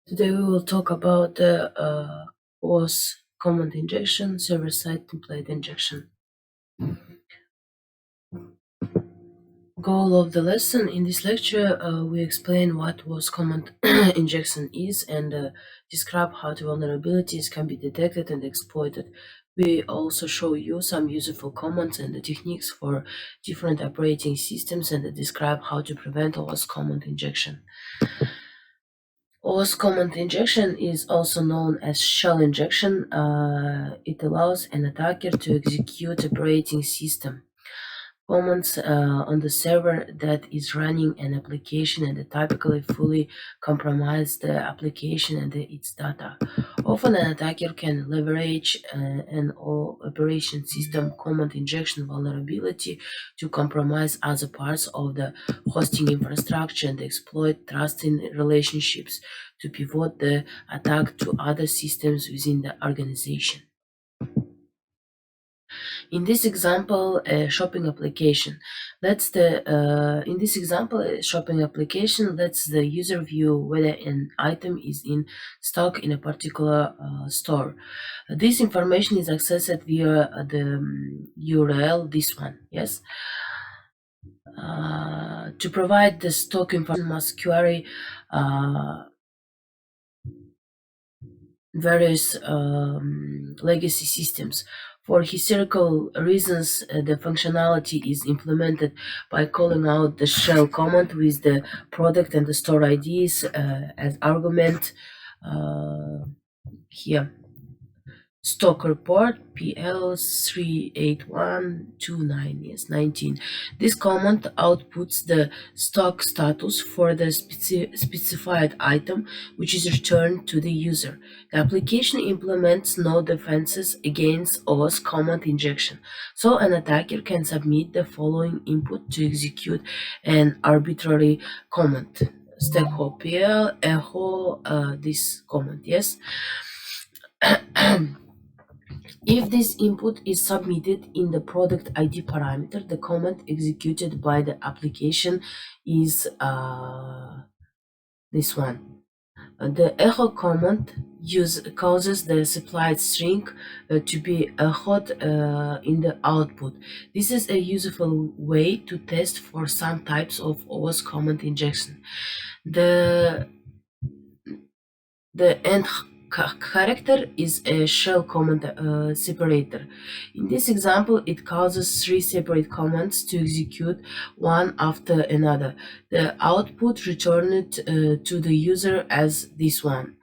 Today we will talk about the OS command injection, server-side template injection. Goal of the lesson: in this lecture, we explain what OS command injection is and describe how the vulnerabilities can be detected and exploited. We also show you some useful commands and the techniques for different operating systems and describe how to prevent OS command injection. OS command injection is also known as shell injection. It allows an attacker to execute operating system commands on the server that is running an application and typically fully compromise the application and its data. Often an attacker can leverage an operation system command injection vulnerability to compromise other parts of the hosting infrastructure and exploit trusting relationships to pivot the attack to other systems within the organization. In this example, a shopping application lets the user view whether an item is in stock in a particular store. This information is accessed via the URL, this one, yes. To provide the stock information, must query various legacy systems. For historical reasons, the functionality is implemented by calling out the shell command with the product and the store IDs as argument here. Stock report PL38129, yes, 19. This command outputs the stock status for the specified item, which is returned to the user. The application implements no defenses against OS command injection, so an attacker can submit the following input to execute an arbitrary command. Stackho PL echo this command, yes. If this input is submitted in the product ID parameter, the command executed by the application is this one. The echo command causes the supplied string to be echoed in the output. This is a useful way to test for some types of OS command injection. The end character is a shell command separator. In this example, it causes three separate commands to execute one after another. The output returned to the user as this one.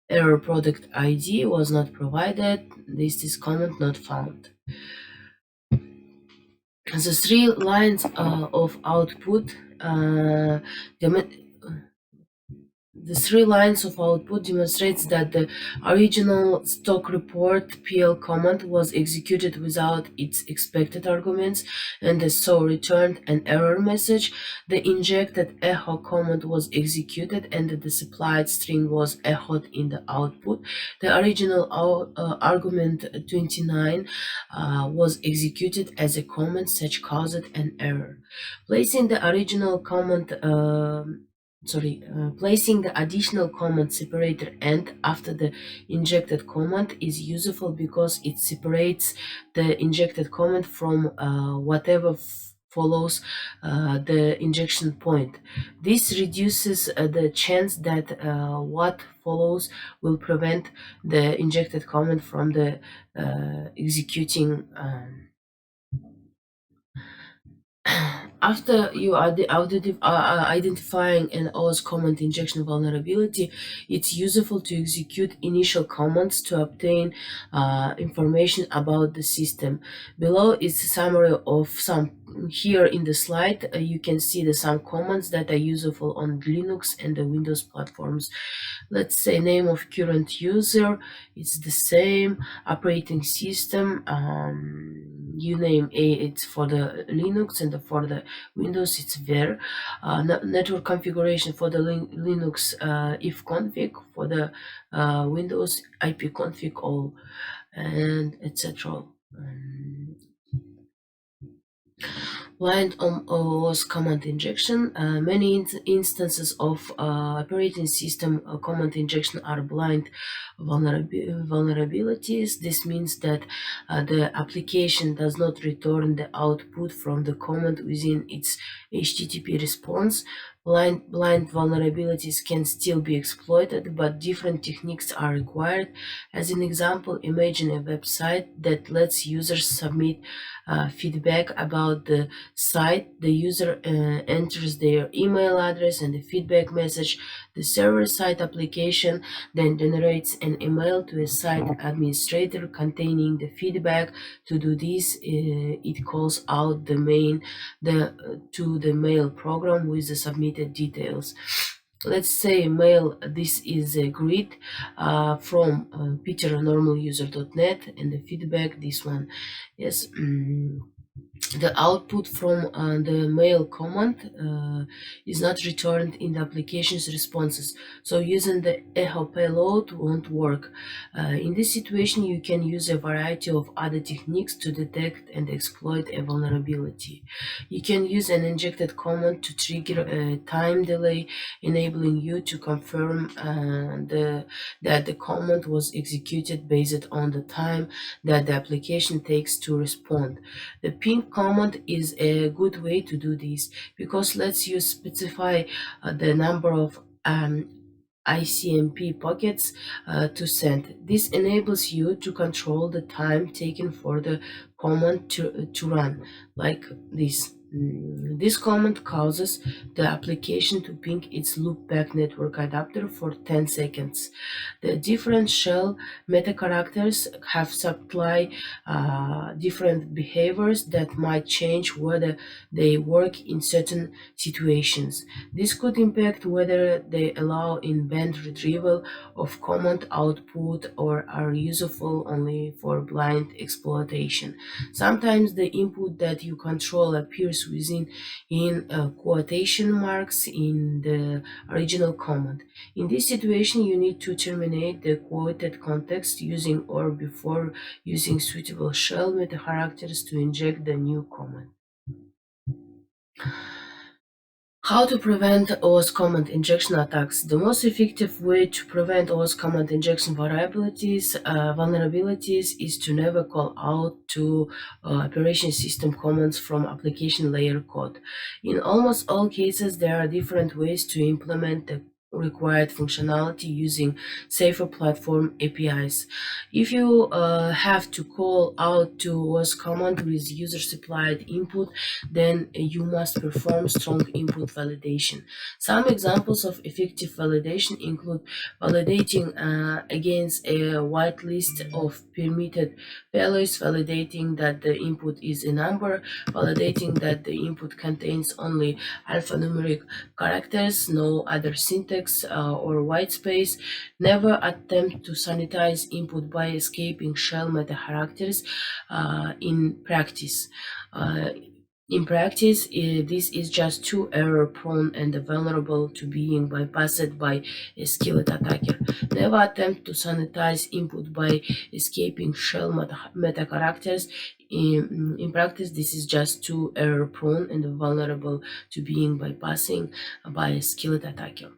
Error product ID was not provided. This is command not found. The three lines of output the three lines of output demonstrates that the original stock report PL command was executed without its expected arguments and so returned an error message. The injected echo command was executed and the supplied string was echoed in the output. The original argument 29 was executed as a comment, such caused an error. Placing the original command placing the additional command separator end after the injected command is useful because it separates the injected command from whatever follows the injection point. This reduces the chance that what follows will prevent the injected command from the executing. After you are identifying an OS command injection vulnerability, it's useful to execute initial commands to obtain information about the system. Below is a summary of some. Here in the slide, you can see some commands that are useful on Linux and the Windows platforms. Let's say name of current user, it's the same. Operating system, uname it's for the Linux and for the Windows it's var. Network configuration for the Linux ifconfig, for the Windows ipconfig all, and etc. Blind OS command injection. Many instances of operating system command injection are blind vulnerabilities. This means that the application does not return the output from the command within its HTTP response. Blind vulnerabilities can still be exploited, but different techniques are required. As an example, imagine a website that lets users submit feedback about the site. The user enters their email address and the feedback message. The server-side application then generates an email to a site administrator containing the feedback. To do this, it calls out to the mail program with the submitted details. Let's say mail, this is a grid from peternormaluser.net, and the feedback, this one. Yes. The output from the mail command is not returned in the application's responses, so using the echo payload won't work. In this situation, you can use a variety of other techniques to detect and exploit a vulnerability. You can use an injected command to trigger a time delay, enabling you to confirm that the command was executed based on the time that the application takes to respond. The ping command is a good way to do this because lets you specify the number of ICMP packets to send. This enables you to control the time taken for the command to run, like this. This command causes the application to ping its loopback network adapter for 10 seconds. The different shell meta characters have supply different behaviors that might change whether they work in certain situations. This could impact whether they allow in-band retrieval of command output or are useful only for blind exploitation. Sometimes the input that you control appears within in quotation marks in the original command. In this situation, you need to terminate the quoted context using or before using suitable shell meta characters to inject the new command. How to prevent OS command injection attacks? The most effective way to prevent OS command injection vulnerabilities is to never call out to operation system commands from application layer code. In almost all cases, there are different ways to implement the required functionality using safer platform APIs. If you have to call out to OS command with user supplied input, then you must perform strong input validation. Some examples of effective validation include validating against a whitelist of permitted values, validating that the input is a number, validating that the input contains only alphanumeric characters, no other syntax or white space. Never attempt to sanitize input by escaping shell meta characters in practice. Uh, this is just too error-prone and vulnerable to being bypassed by a skilled attacker. Never attempt to sanitize input by escaping shell meta characters. In practice, this is just too error-prone and vulnerable to being bypassing by a skilled attacker.